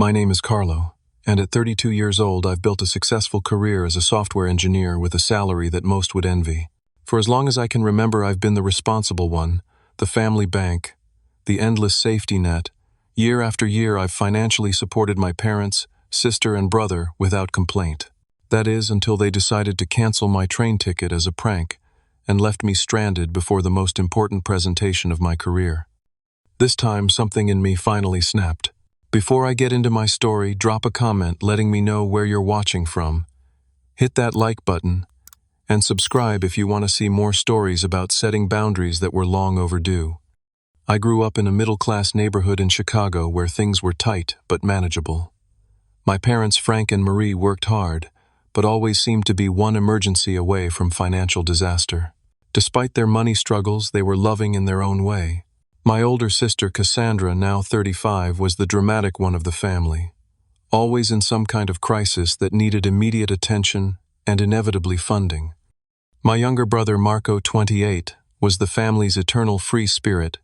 My name is Carlo, and at 32 years old I've built a successful career as a software engineer with a salary that most would envy. For as long as I can remember, I've been the responsible one, the family bank, the endless safety net. Year after year I've financially supported my parents, sister, and brother without complaint. That is, until they decided to cancel my train ticket as a prank and left me stranded before the most important presentation of my career. This time, something in me finally snapped. Before I get into my story, drop a comment letting me know where you're watching from. Hit that like button, and subscribe if you want to see more stories about setting boundaries that were long overdue. I grew up in a middle-class neighborhood in Chicago where things were tight but manageable. My parents, Frank and Marie, worked hard, but always seemed to be one emergency away from financial disaster. Despite their money struggles, they were loving in their own way. My older sister, Cassandra, now 35, was the dramatic one of the family, always in some kind of crisis that needed immediate attention and inevitably funding. My younger brother, Marco, 28, was the family's eternal free spirit,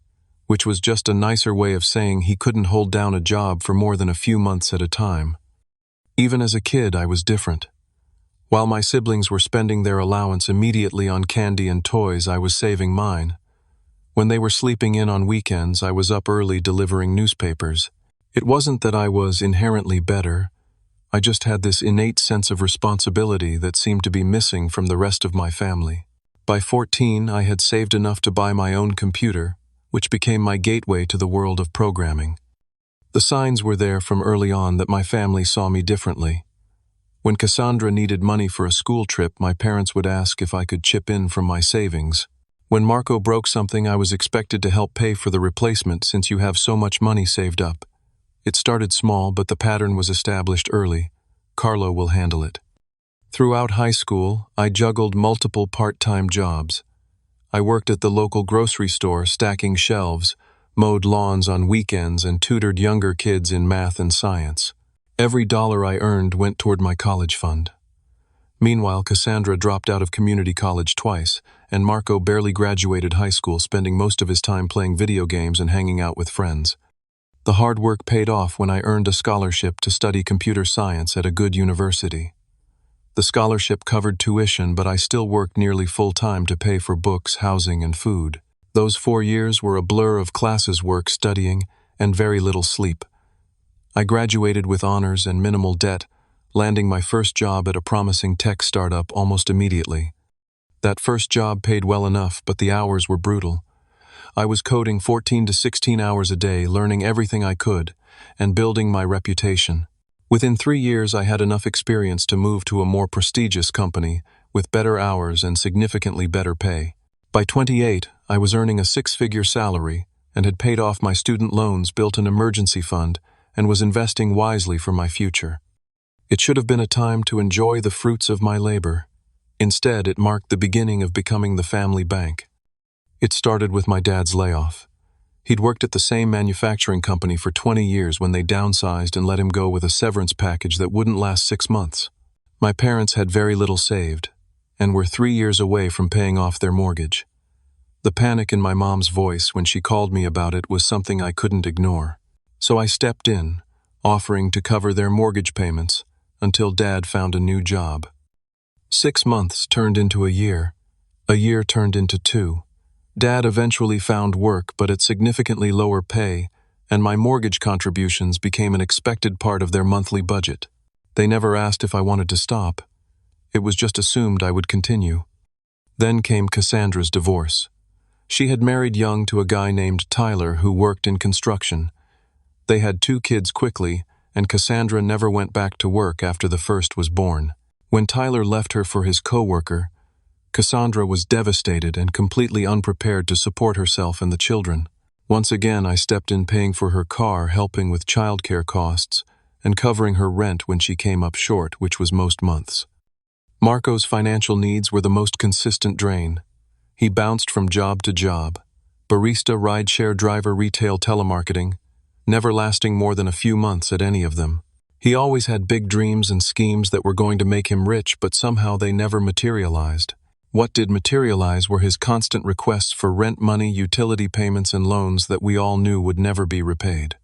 which was just a nicer way of saying he couldn't hold down a job for more than a few months at a time. Even as a kid, I was different. While my siblings were spending their allowance immediately on candy and toys, I was saving mine. When they were sleeping in on weekends, I was up early delivering newspapers. It wasn't that I was inherently better. I just had this innate sense of responsibility that seemed to be missing from the rest of my family. By 14, I had saved enough to buy my own computer, which became my gateway to the world of programming. The signs were there from early on that my family saw me differently. When Cassandra needed money for a school trip, my parents would ask if I could chip in from my savings. When Marco broke something, I was expected to help pay for the replacement since you have so much money saved up. It started small, but the pattern was established early. Carlo will handle it. Throughout high school, I juggled multiple part-time jobs. I worked at the local grocery store stacking shelves, mowed lawns on weekends, and tutored younger kids in math and science. Every dollar I earned went toward my college fund. Meanwhile, Cassandra dropped out of community college twice, and Marco barely graduated high school, spending most of his time playing video games and hanging out with friends. The hard work paid off when I earned a scholarship to study computer science at a good university. The scholarship covered tuition, but I still worked nearly full-time to pay for books, housing, and food. Those 4 years were a blur of classes, work, studying, and very little sleep. I graduated with honors and minimal debt, landing my first job at a promising tech startup almost immediately. That first job paid well enough, but the hours were brutal. I was coding 14 to 16 hours a day, learning everything I could, and building my reputation. Within 3 years, I had enough experience to move to a more prestigious company, with better hours and significantly better pay. By 28, I was earning a 6-figure salary, and had paid off my student loans, built an emergency fund, and was investing wisely for my future. It should have been a time to enjoy the fruits of my labor. Instead, it marked the beginning of becoming the family bank. It started with my dad's layoff. He'd worked at the same manufacturing company for 20 years when they downsized and let him go with a severance package that wouldn't last 6 months. My parents had very little saved, and were 3 years away from paying off their mortgage. The panic in my mom's voice when she called me about it was something I couldn't ignore. So I stepped in, offering to cover their mortgage payments, until Dad found a new job. 6 months turned into a year turned into 2. Dad eventually found work, but at significantly lower pay, and my mortgage contributions became an expected part of their monthly budget. They never asked if I wanted to stop. It was just assumed I would continue. Then came Cassandra's divorce. She had married young to a guy named Tyler who worked in construction. They had 2 kids quickly, and Cassandra never went back to work after the first was born. When Tyler left her for his coworker, Cassandra was devastated and completely unprepared to support herself and the children. Once again, I stepped in, paying for her car, helping with childcare costs, and covering her rent when she came up short, which was most months. Marco's financial needs were the most consistent drain. He bounced from job to job: barista, rideshare driver, retail, telemarketing, never lasting more than a few months at any of them. He always had big dreams and schemes that were going to make him rich, but somehow they never materialized. What did materialize were his constant requests for rent money, utility payments, and loans that we all knew would never be repaid.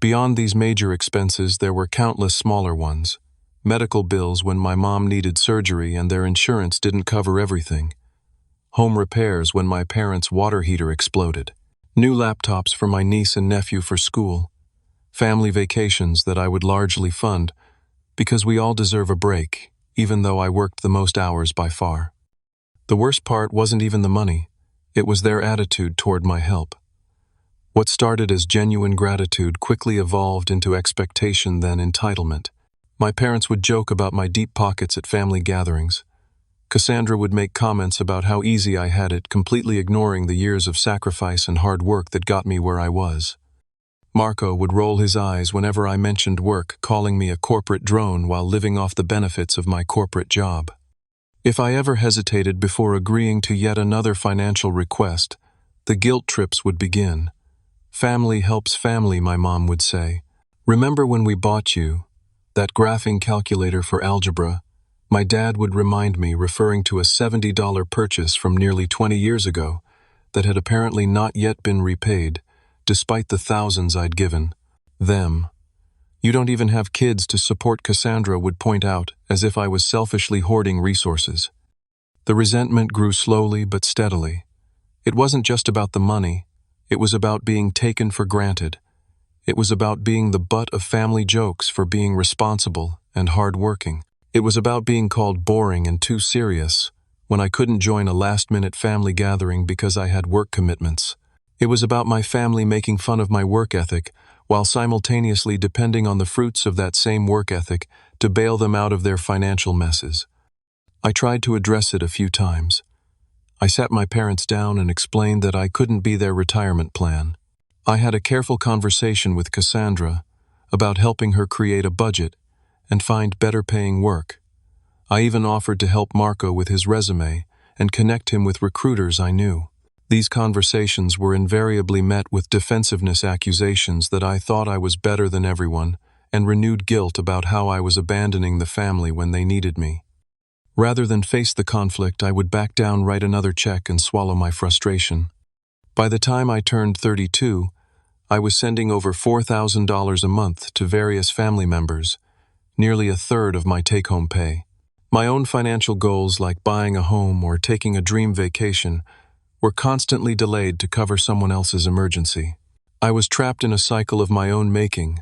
Beyond these major expenses, there were countless smaller ones. Medical bills when my mom needed surgery and their insurance didn't cover everything. Home repairs when my parents' water heater exploded. New laptops for my niece and nephew for school. Family vacations that I would largely fund because we all deserve a break, even though I worked the most hours by far. The worst part wasn't even the money. It was their attitude toward my help. What started as genuine gratitude quickly evolved into expectation, then entitlement. My parents would joke about my deep pockets at family gatherings. Cassandra would make comments about how easy I had it, completely ignoring the years of sacrifice and hard work that got me where I was. Marco would roll his eyes whenever I mentioned work, calling me a corporate drone while living off the benefits of my corporate job. If I ever hesitated before agreeing to yet another financial request, the guilt trips would begin. Family helps family, my mom would say. Remember when we bought you that graphing calculator for algebra? My dad would remind me, referring to a $70 purchase from nearly 20 years ago that had apparently not yet been repaid, despite the thousands I'd given them. You don't even have kids to support, Cassandra would point out, as if I was selfishly hoarding resources. The resentment grew slowly but steadily. It wasn't just about the money. It was about being taken for granted. It was about being the butt of family jokes for being responsible and hard-working. It was about being called boring and too serious when I couldn't join a last-minute family gathering because I had work commitments. It was about my family making fun of my work ethic while simultaneously depending on the fruits of that same work ethic to bail them out of their financial messes. I tried to address it a few times. I sat my parents down and explained that I couldn't be their retirement plan. I had a careful conversation with Cassandra about helping her create a budget and find better-paying work. I even offered to help Marco with his resume and connect him with recruiters I knew. These conversations were invariably met with defensiveness accusations that I thought I was better than everyone and renewed guilt about how I was abandoning the family when they needed me. Rather than face the conflict, I would back down, write another check, and swallow my frustration. By the time I turned 32, I was sending over $4,000 a month to various family members, nearly a third of my take-home pay. My own financial goals, like buying a home or taking a dream vacation, were constantly delayed to cover someone else's emergency. I was trapped in a cycle of my own making,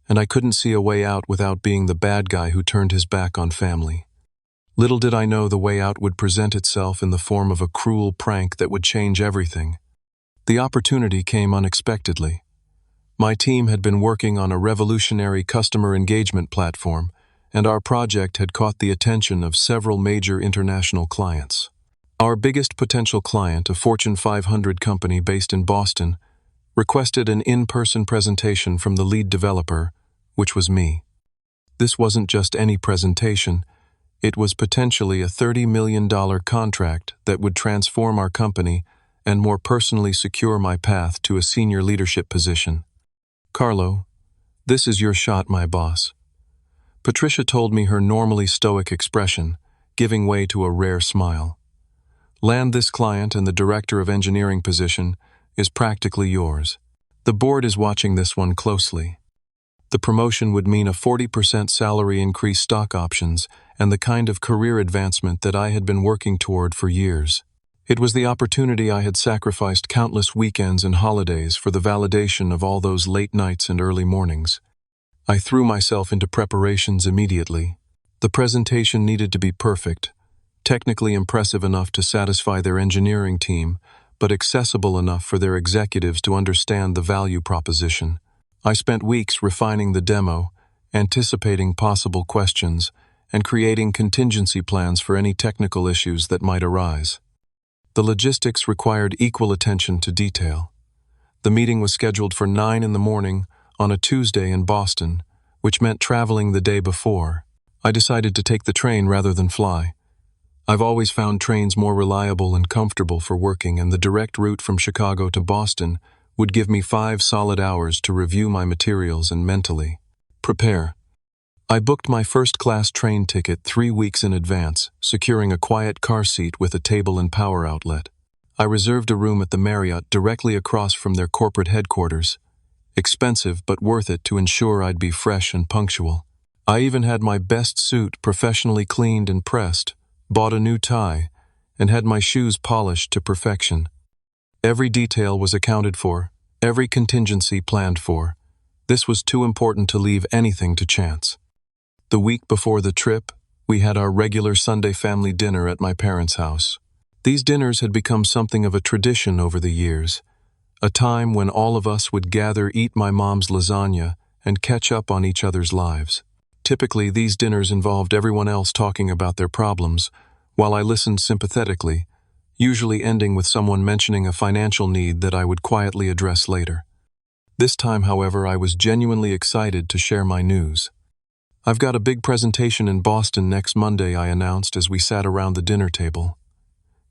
and I couldn't see a way out without being the bad guy who turned his back on family. Little did I know the way out would present itself in the form of a cruel prank that would change everything. The opportunity came unexpectedly. My team had been working on a revolutionary customer engagement platform, and our project had caught the attention of several major international clients. Our biggest potential client, a Fortune 500 company based in Boston, requested an in-person presentation from the lead developer, which was me. This wasn't just any presentation. It was potentially a $30 million contract that would transform our company and more personally secure my path to a senior leadership position. "Carlo, this is your shot, my boss." Patricia told me, her normally stoic expression giving way to a rare smile. "Land this client, and the director of engineering position is practically yours. The board is watching this one closely." The promotion would mean a 40% salary increase, stock options, and the kind of career advancement that I had been working toward for years. It was the opportunity I had sacrificed countless weekends and holidays for, the validation of all those late nights and early mornings. I threw myself into preparations immediately. The presentation needed to be perfect, technically impressive enough to satisfy their engineering team, but accessible enough for their executives to understand the value proposition. I spent weeks refining the demo, anticipating possible questions, and creating contingency plans for any technical issues that might arise. The logistics required equal attention to detail. The meeting was scheduled for 9 in the morning on a Tuesday in Boston, which meant traveling the day before. I decided to take the train rather than fly. I've always found trains more reliable and comfortable for working, and the direct route from Chicago to Boston would give me 5 solid hours to review my materials and mentally prepare. I booked my first-class train ticket 3 weeks in advance, securing a quiet car seat with a table and power outlet. I reserved a room at the Marriott directly across from their corporate headquarters, Expensive, but worth it to ensure I'd be fresh and punctual. I even had my best suit professionally cleaned and pressed, bought a new tie, and had my shoes polished to perfection. Every detail was accounted for, every contingency planned for. This was too important to leave anything to chance. The week before the trip, we had our regular Sunday family dinner at my parents' house. These dinners had become something of a tradition over the years, a time when all of us would gather, eat my mom's lasagna, and catch up on each other's lives. Typically, these dinners involved everyone else talking about their problems, while I listened sympathetically, usually ending with someone mentioning a financial need that I would quietly address later. This time, however, I was genuinely excited to share my news. "I've got a big presentation in Boston next Monday," I announced as we sat around the dinner table.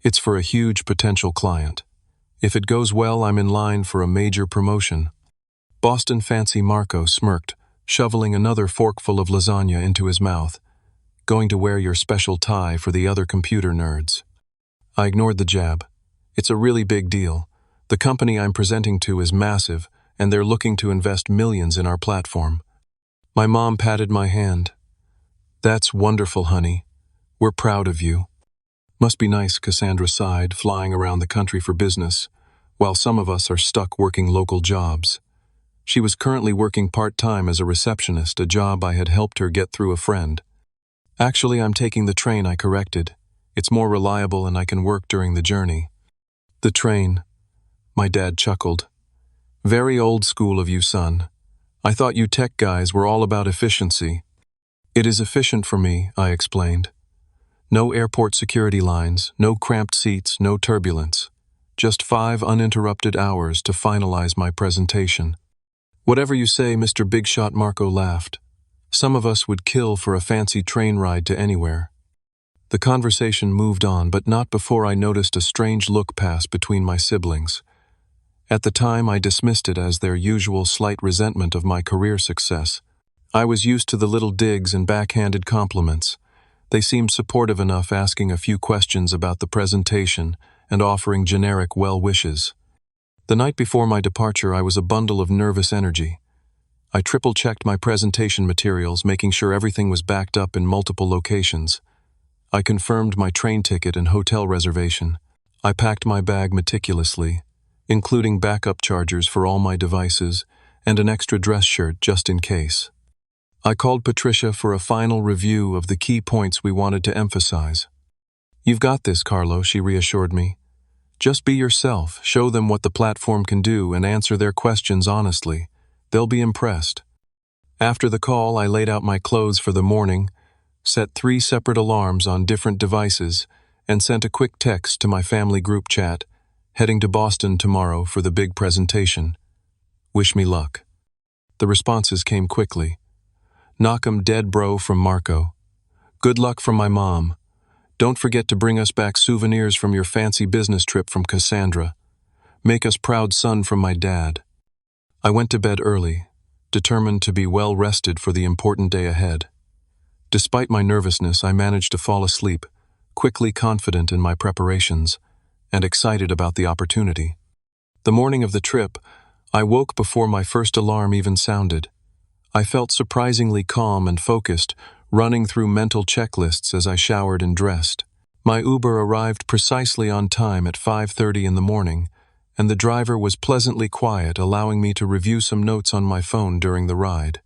"It's for a huge potential client. If it goes well, I'm in line for a major promotion." Boston fancy Marco smirked, shoveling another forkful of lasagna into his mouth. "Going to wear your special tie for the other computer nerds." I ignored the jab. "It's a really big deal. The company I'm presenting to is massive, and they're looking to invest millions in our platform." My mom patted my hand. "That's wonderful, honey. We're proud of you." "Must be nice," Cassandra sighed, "flying around the country for business, while some of us are stuck working local jobs." She was currently working part-time as a receptionist, a job I had helped her get through a friend. "Actually, I'm taking the train," I corrected. "It's more reliable and I can work during the journey." "The train," my dad chuckled. "Very old school of you, son. I thought you tech guys were all about efficiency." "It is efficient for me," I explained. "No airport security lines, no cramped seats, no turbulence. Just 5 uninterrupted hours to finalize my presentation." "Whatever you say, Mr. Big Shot," Marco laughed. "Some of us would kill for a fancy train ride to anywhere." The conversation moved on, but not before I noticed a strange look pass between my siblings. At the time, I dismissed it as their usual slight resentment of my career success. I was used to the little digs and backhanded compliments. They seemed supportive enough, asking a few questions about the presentation and offering generic well wishes. The night before my departure, I was a bundle of nervous energy. I triple-checked my presentation materials, making sure everything was backed up in multiple locations. I confirmed my train ticket and hotel reservation. I packed my bag meticulously, including backup chargers for all my devices and an extra dress shirt just in case. I called Patricia for a final review of the key points we wanted to emphasize. "You've got this, Carlo," she reassured me. "Just be yourself, show them what the platform can do, and answer their questions honestly. They'll be impressed." After the call, I laid out my clothes for the morning, set 3 separate alarms on different devices, and sent a quick text to my family group chat, "Heading to Boston tomorrow for the big presentation. Wish me luck." The responses came quickly. "Knock 'em dead, bro," from Marco. "Good luck from my mom. Don't forget to bring us back souvenirs from your fancy business trip," from Cassandra. "Make us proud, son," from my dad. I went to bed early, determined to be well rested for the important day ahead. Despite my nervousness, I managed to fall asleep, quickly confident in my preparations, and excited about the opportunity. The morning of the trip, I woke before my first alarm even sounded. I felt surprisingly calm and focused, running through mental checklists as I showered and dressed. My Uber arrived precisely on time at 5:30 in the morning, and the driver was pleasantly quiet, allowing me to review some notes on my phone during the ride.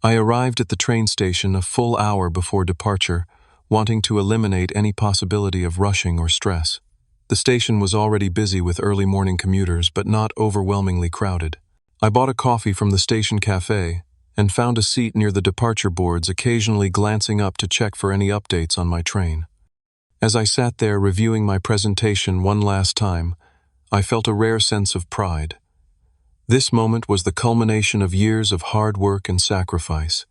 I arrived at the train station a full hour before departure, wanting to eliminate any possibility of rushing or stress. The station was already busy with early morning commuters, but not overwhelmingly crowded. I bought a coffee from the station cafe and found a seat near the departure boards, occasionally glancing up to check for any updates on my train. As I sat there reviewing my presentation one last time, I felt a rare sense of pride. This moment was the culmination of years of hard work and sacrifice.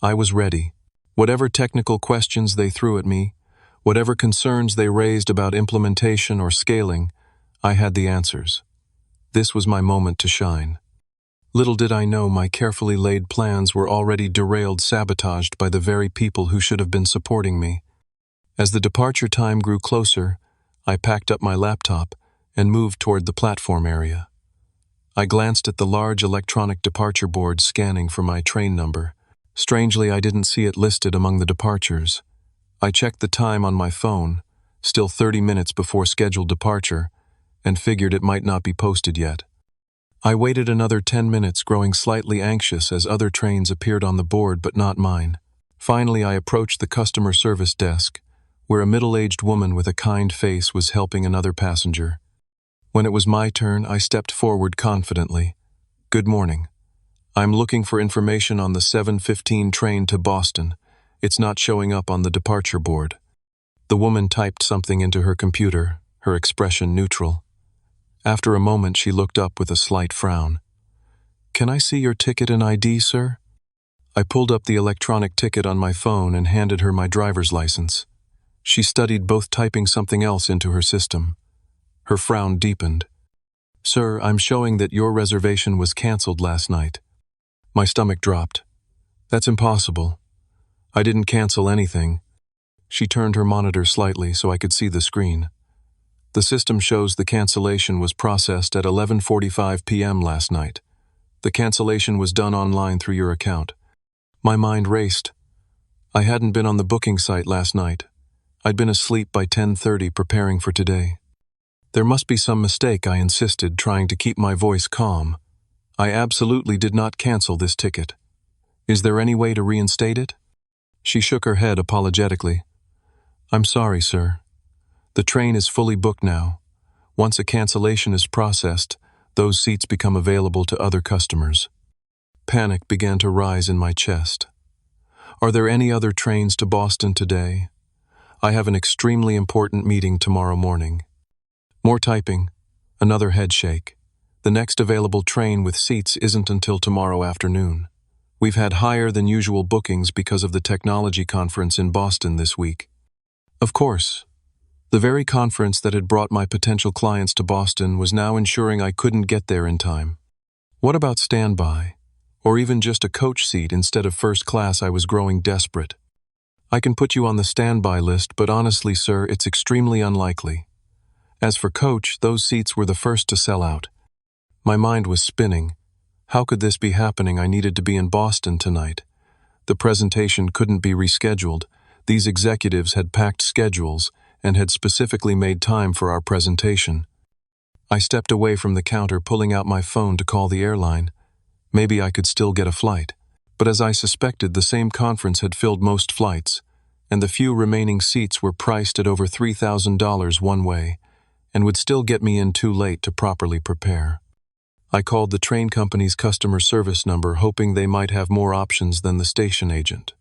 I was ready. Whatever technical questions they threw at me, whatever concerns they raised about implementation or scaling, I had the answers. This was my moment to shine. Little did I know my carefully laid plans were already derailed, sabotaged by the very people who should have been supporting me. As the departure time grew closer, I packed up my laptop and moved toward the platform area. I glanced at the large electronic departure board scanning for my train number. Strangely, I didn't see it listed among the departures. I checked the time on my phone, still 30 minutes before scheduled departure, and figured it might not be posted yet. I waited another 10 minutes, growing slightly anxious as other trains appeared on the board but not mine. Finally, I approached the customer service desk, where a middle-aged woman with a kind face was helping another passenger. When it was my turn, I stepped forward confidently. "Good morning. I'm looking for information on the 7:15 train to Boston. It's not showing up on the departure board." The woman typed something into her computer, her expression neutral. After a moment, she looked up with a slight frown. "Can I see your ticket and ID, sir?" I pulled up the electronic ticket on my phone and handed her my driver's license. She studied both, typing something else into her system. Her frown deepened. "Sir, I'm showing that your reservation was canceled last night." My stomach dropped. "That's impossible. I didn't cancel anything." She turned her monitor slightly so I could see the screen. "The system shows the cancellation was processed at 11:45 p.m. last night. The cancellation was done online through your account." My mind raced. I hadn't been on the booking site last night. I'd been asleep by 10:30 preparing for today. "There must be some mistake," I insisted, trying to keep my voice calm. "I absolutely did not cancel this ticket. Is there any way to reinstate it?" She shook her head apologetically. "I'm sorry, sir. The train is fully booked now. Once a cancellation is processed, those seats become available to other customers." Panic began to rise in my chest. "Are there any other trains to Boston today? I have an extremely important meeting tomorrow morning." More typing. Another head shake. "The next available train with seats isn't until tomorrow afternoon. We've had higher than usual bookings because of the technology conference in Boston this week." Of course. The very conference that had brought my potential clients to Boston was now ensuring I couldn't get there in time. What about standby? Or even just a coach seat instead of first class? I was growing desperate. "I can put you on the standby list, but honestly, sir, it's extremely unlikely. As for coach, those seats were the first to sell out." My mind was spinning. How could this be happening? I needed to be in Boston tonight. The presentation couldn't be rescheduled. These executives had packed schedules and had specifically made time for our presentation. I stepped away from the counter, pulling out my phone to call the airline. Maybe I could still get a flight. But as I suspected, the same conference had filled most flights, and the few remaining seats were priced at over $3,000 one way, and would still get me in too late to properly prepare. I called the train company's customer service number, hoping they might have more options than the station agent.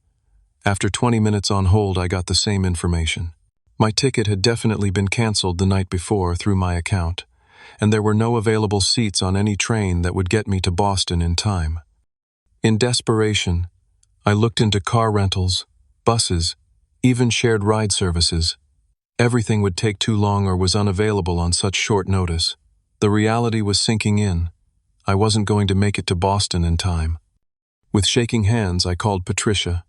After 20 minutes on hold, I got the same information. My ticket had definitely been canceled the night before through my account, and there were no available seats on any train that would get me to Boston in time. In desperation, I looked into car rentals, buses, even shared ride services. Everything would take too long or was unavailable on such short notice. The reality was sinking in. I wasn't going to make it to Boston in time. With shaking hands, I called Patricia.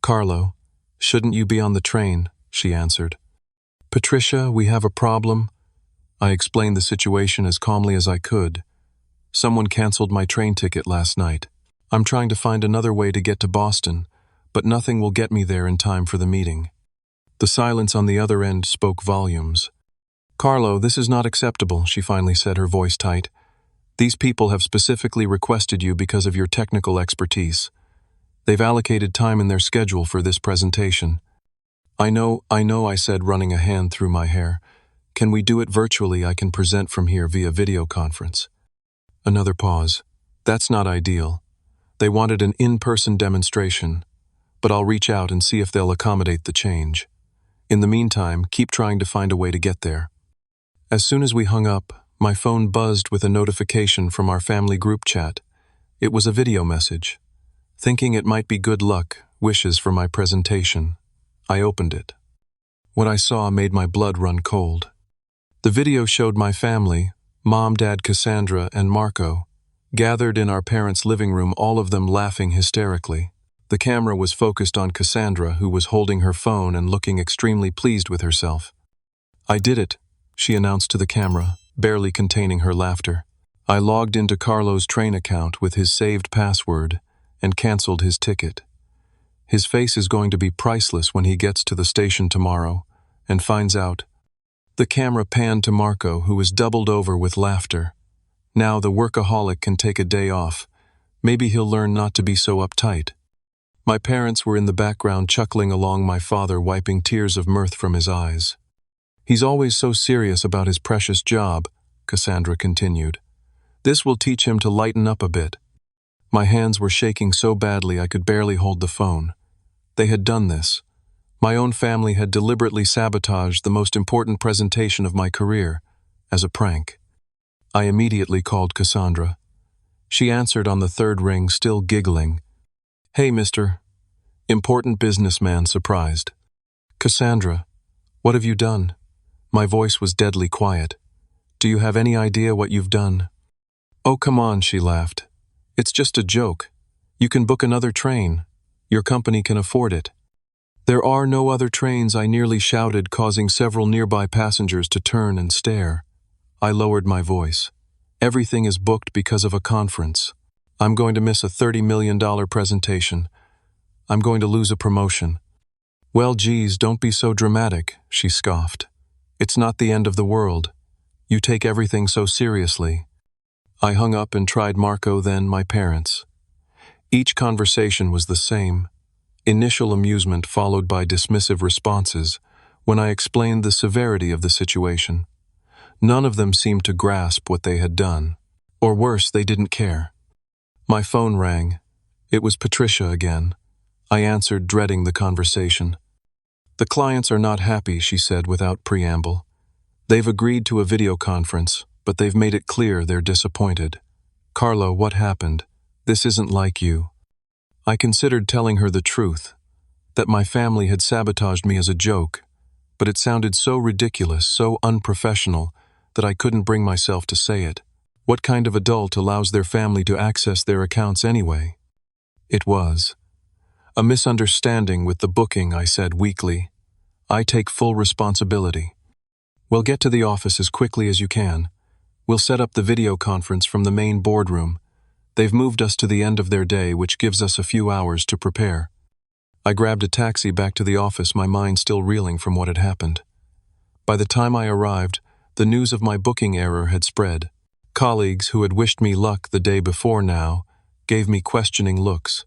"Carlo, shouldn't you be on the train?" she answered. "Patricia, we have a problem." I explained the situation as calmly as I could. "Someone canceled my train ticket last night. I'm trying to find another way to get to Boston, but nothing will get me there in time for the meeting." The silence on the other end spoke volumes. "Carlo, this is not acceptable," she finally said, her voice tight. "These people have specifically requested you because of your technical expertise. They've allocated time in their schedule for this presentation." I know, I said, running a hand through my hair. "Can we do it virtually? I can present from here via video conference." Another pause. "That's not ideal. They wanted an in-person demonstration, but I'll reach out and see if they'll accommodate the change. In the meantime, keep trying to find a way to get there." As soon as we hung up, my phone buzzed with a notification from our family group chat. It was a video message. Thinking it might be good luck, wishes for my presentation, I opened it. What I saw made my blood run cold. The video showed my family, Mom, Dad, Cassandra, and Marco, gathered in our parents' living room, all of them laughing hysterically. The camera was focused on Cassandra, who was holding her phone and looking extremely pleased with herself. "I did it," she announced to the camera, barely containing her laughter. I logged into Carlo's train account with his saved password and canceled his ticket. His face is going to be priceless when he gets to the station tomorrow and finds out. The camera panned to Marco, who was doubled over with laughter. Now the workaholic can take a day off. Maybe he'll learn not to be so uptight. My parents were in the background chuckling along, my father wiping tears of mirth from his eyes. He's always so serious about his precious job, Cassandra continued. This will teach him to lighten up a bit. My hands were shaking so badly I could barely hold the phone. They had done this. My own family had deliberately sabotaged the most important presentation of my career, as a prank. I immediately called Cassandra. She answered on the third ring, still giggling. Hey, Mr. Important businessman, surprised. Cassandra, what have you done? My voice was deadly quiet. Do you have any idea what you've done? Oh, come on, she laughed. It's just a joke. You can book another train. Your company can afford it. There are no other trains, I nearly shouted, causing several nearby passengers to turn and stare. I lowered my voice. Everything is booked because of a conference. I'm going to miss a $30 million presentation. I'm going to lose a promotion. Well, geez, don't be so dramatic, she scoffed. It's not the end of the world. You take everything so seriously. I hung up and tried Marco, then my parents. Each conversation was the same. Initial amusement followed by dismissive responses when I explained the severity of the situation. None of them seemed to grasp what they had done. Or worse, they didn't care. My phone rang. It was Patricia again. I answered, dreading the conversation. The clients are not happy, she said without preamble. They've agreed to a video conference, but they've made it clear they're disappointed. Carlo, what happened? This isn't like you. I considered telling her the truth, that my family had sabotaged me as a joke, but it sounded so ridiculous, so unprofessional, that I couldn't bring myself to say it. What kind of adult allows their family to access their accounts anyway? It was a misunderstanding with the booking, I said weakly. I take full responsibility. Well, get to the office as quickly as you can. We'll set up the video conference from the main boardroom. They've moved us to the end of their day, which gives us a few hours to prepare. I grabbed a taxi back to the office, my mind still reeling from what had happened. By the time I arrived, the news of my booking error had spread. Colleagues who had wished me luck the day before now gave me questioning looks.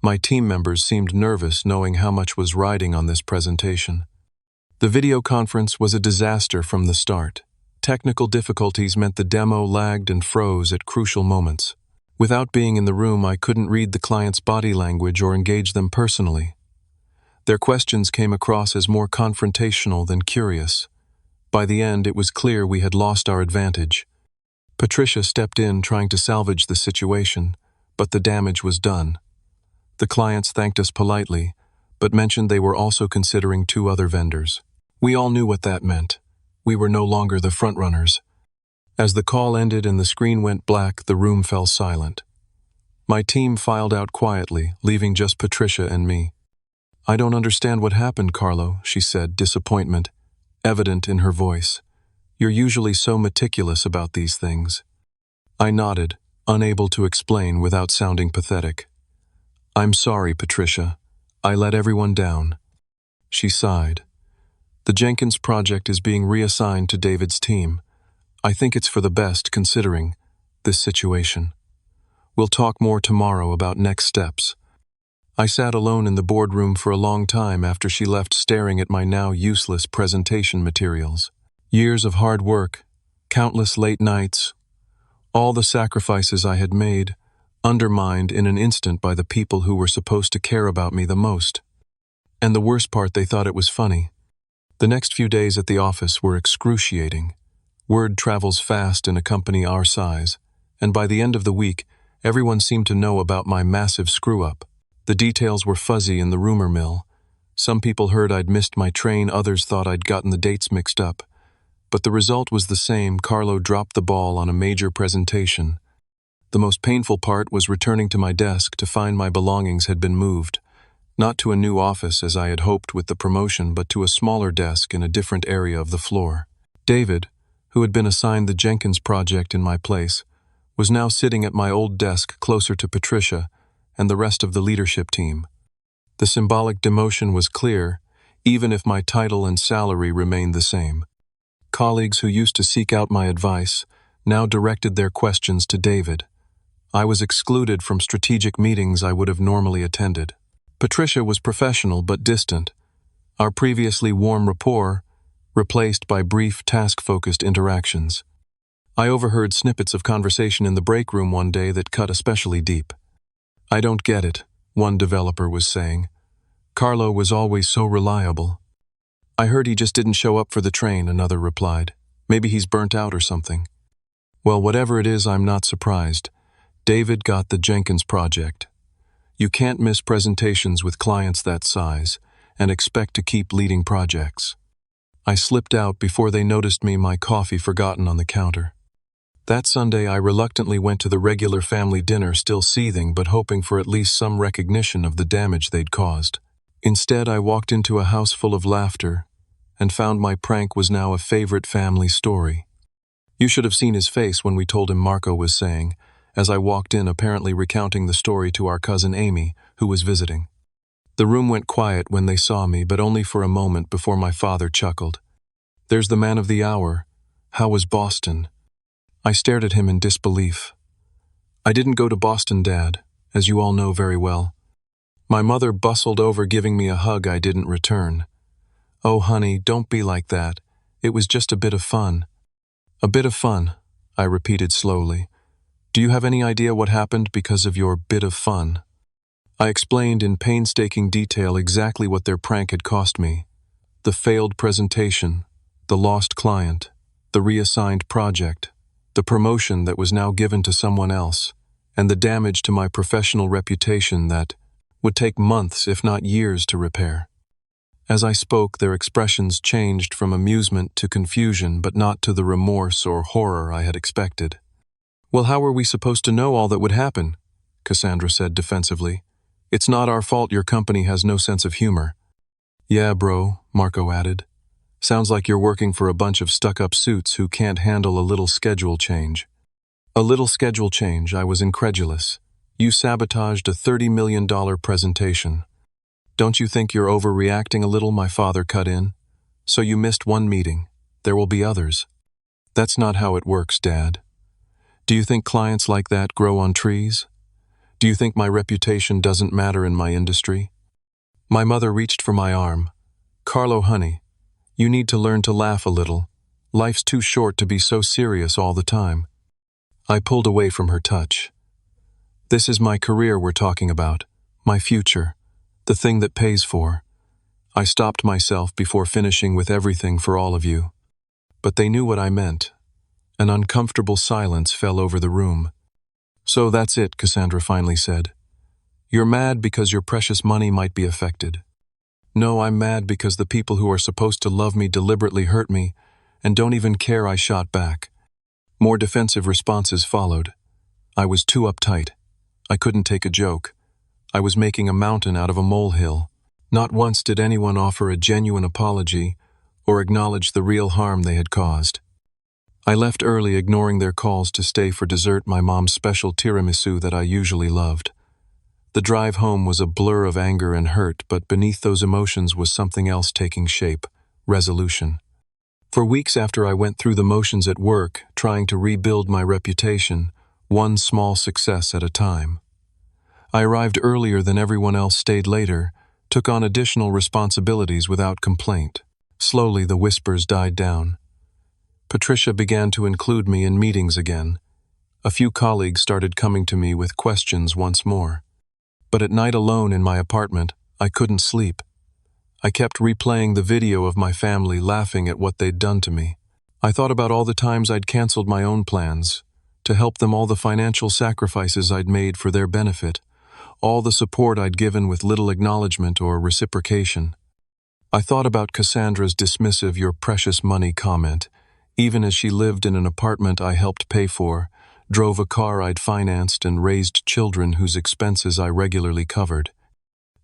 My team members seemed nervous, knowing how much was riding on this presentation. The video conference was a disaster from the start. Technical difficulties meant the demo lagged and froze at crucial moments. Without being in the room, I couldn't read the client's body language or engage them personally. Their questions came across as more confrontational than curious. By the end, it was clear we had lost our advantage. Patricia stepped in, trying to salvage the situation, but the damage was done. The clients thanked us politely, but mentioned they were also considering 2 other vendors. We all knew what that meant. We were no longer the frontrunners. As the call ended and the screen went black, the room fell silent. My team filed out quietly, leaving just Patricia and me. I don't understand what happened, Carlo, she said, disappointment evident in her voice. You're usually so meticulous about these things. I nodded, unable to explain without sounding pathetic. I'm sorry, Patricia. I let everyone down. She sighed. The Jenkins project is being reassigned to David's team. I think it's for the best, considering this situation. We'll talk more tomorrow about next steps. I sat alone in the boardroom for a long time after she left, staring at my now useless presentation materials. Years of hard work, countless late nights, all the sacrifices I had made, undermined in an instant by the people who were supposed to care about me the most. And the worst part, they thought it was funny. The next few days at the office were excruciating. Word travels fast in a company our size, and by the end of the week, everyone seemed to know about my massive screw-up. The details were fuzzy in the rumor mill. Some people heard I'd missed my train, others thought I'd gotten the dates mixed up. But the result was the same. Carlo dropped the ball on a major presentation. The most painful part was returning to my desk to find my belongings had been moved. Not to a new office as I had hoped with the promotion, but to a smaller desk in a different area of the floor. David, who had been assigned the Jenkins project in my place, was now sitting at my old desk closer to Patricia and the rest of the leadership team. The symbolic demotion was clear, even if my title and salary remained the same. Colleagues who used to seek out my advice now directed their questions to David. I was excluded from strategic meetings I would have normally attended. Patricia was professional but distant, our previously warm rapport replaced by brief task-focused interactions. I overheard snippets of conversation in the break room one day that cut especially deep. "I don't get it," one developer was saying. "Carlo was always so reliable." "I heard he just didn't show up for the train," another replied. "Maybe he's burnt out or something." Well, whatever it is, I'm not surprised. David got the Jenkins project. You can't miss presentations with clients that size and expect to keep leading projects. I slipped out before they noticed me, my coffee forgotten on the counter. That Sunday, I reluctantly went to the regular family dinner, still seething but hoping for at least some recognition of the damage they'd caused. Instead, I walked into a house full of laughter and found my prank was now a favorite family story. You should have seen his face when we told him, Marco was saying, as I walked in, apparently recounting the story to our cousin Amy, who was visiting. The room went quiet when they saw me, but only for a moment before my father chuckled. "There's the man of the hour. How was Boston?" I stared at him in disbelief. "I didn't go to Boston, Dad, as you all know very well." My mother bustled over, giving me a hug I didn't return. "Oh, honey, don't be like that. It was just a bit of fun." "A bit of fun," I repeated slowly. "Do you have any idea what happened because of your bit of fun?" I explained in painstaking detail exactly what their prank had cost me. The failed presentation, the lost client, the reassigned project, the promotion that was now given to someone else, and the damage to my professional reputation that would take months, if not years, to repair. As I spoke, their expressions changed from amusement to confusion, but not to the remorse or horror I had expected. "Well, how were we supposed to know all that would happen?" Cassandra said defensively. "It's not our fault your company has no sense of humor." "Yeah, bro," Marco added. "Sounds like you're working for a bunch of stuck-up suits who can't handle a little schedule change." "A little schedule change?" I was incredulous. "You sabotaged a $30 million presentation." "Don't you think you're overreacting a little?" my father cut in. "So you missed one meeting. There will be others." "That's not how it works, Dad. Do you think clients like that grow on trees? Do you think my reputation doesn't matter in my industry?" My mother reached for my arm. "Carlo, honey, you need to learn to laugh a little. Life's too short to be so serious all the time." I pulled away from her touch. "This is my career we're talking about, my future, the thing that pays for." I stopped myself before finishing with everything for all of you. But they knew what I meant. An uncomfortable silence fell over the room. "So that's it," Cassandra finally said. "You're mad because your precious money might be affected." "No, I'm mad because the people who are supposed to love me deliberately hurt me and don't even care," I shot back. More defensive responses followed. I was too uptight. I couldn't take a joke. I was making a mountain out of a molehill. Not once did anyone offer a genuine apology or acknowledge the real harm they had caused. I left early, ignoring their calls to stay for dessert, my mom's special tiramisu that I usually loved. The drive home was a blur of anger and hurt, but beneath those emotions was something else taking shape: resolution. For weeks after, I went through the motions at work, trying to rebuild my reputation, one small success at a time. I arrived earlier than everyone else, stayed later, took on additional responsibilities without complaint. Slowly, the whispers died down. Patricia began to include me in meetings again. A few colleagues started coming to me with questions once more. But at night, alone in my apartment, I couldn't sleep. I kept replaying the video of my family laughing at what they'd done to me. I thought about all the times I'd canceled my own plans to help them, all the financial sacrifices I'd made for their benefit, all the support I'd given with little acknowledgement or reciprocation. I thought about Cassandra's dismissive "your precious money" comment, even as she lived in an apartment I helped pay for, drove a car I'd financed, and raised children whose expenses I regularly covered.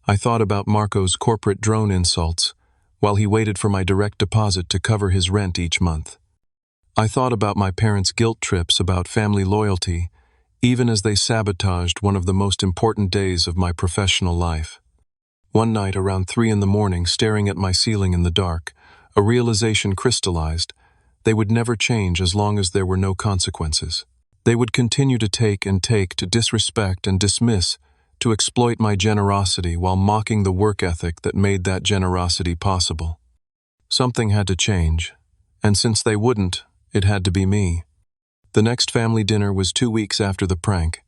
I thought about Marco's corporate drone insults while he waited for my direct deposit to cover his rent each month. I thought about my parents' guilt trips about family loyalty even as they sabotaged one of the most important days of my professional life. One night around 3 in the morning, staring at my ceiling in the dark, a realization crystallized. They would never change as long as there were no consequences. They would continue to take and take, to disrespect and dismiss, to exploit my generosity while mocking the work ethic that made that generosity possible. Something had to change, and since they wouldn't, it had to be me. The next family dinner was 2 weeks after the prank.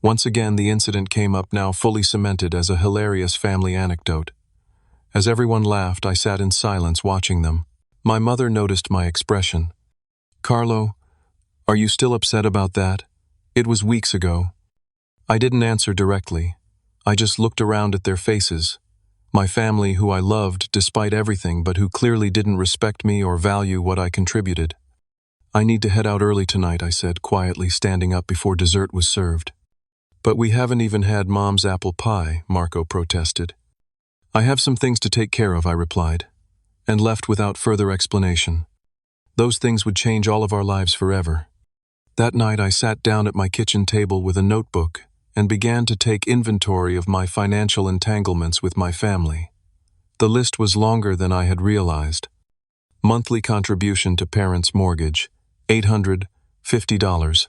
Once again, the incident came up, now fully cemented as a hilarious family anecdote. As everyone laughed, I sat in silence watching them. My mother noticed my expression. "Carlo, are you still upset about that? It was weeks ago." I didn't answer directly. I just looked around at their faces. My family, who I loved despite everything, but who clearly didn't respect me or value what I contributed. "I need to head out early tonight," I said quietly, standing up before dessert was served. "But we haven't even had Mom's apple pie," Marco protested. "I have some things to take care of," I replied, and left without further explanation. Those things would change all of our lives forever. That night I sat down at my kitchen table with a notebook and began to take inventory of my financial entanglements with my family. The list was longer than I had realized. Monthly contribution to parents' mortgage, $850.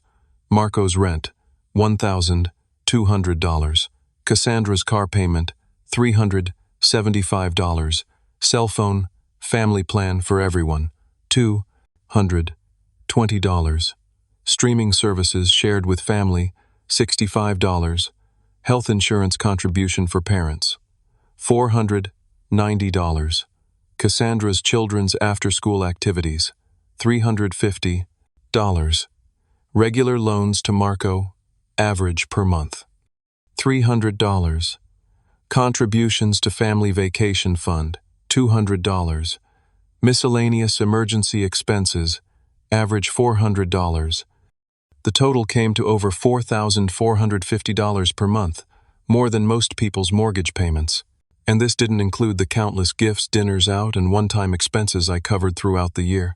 Marco's rent, $1,200. Cassandra's car payment, $375. Cell phone, family plan for everyone, $220. Streaming services shared with family, $65. Health insurance contribution for parents, $490. Cassandra's children's after-school activities, $350. Regular loans to Marco, average per month, $300. Contributions to family vacation fund, $200. Miscellaneous emergency expenses, average $400. The total came to over $4,450 per month, more than most people's mortgage payments. And this didn't include the countless gifts, dinners out, and one-time expenses I covered throughout the year.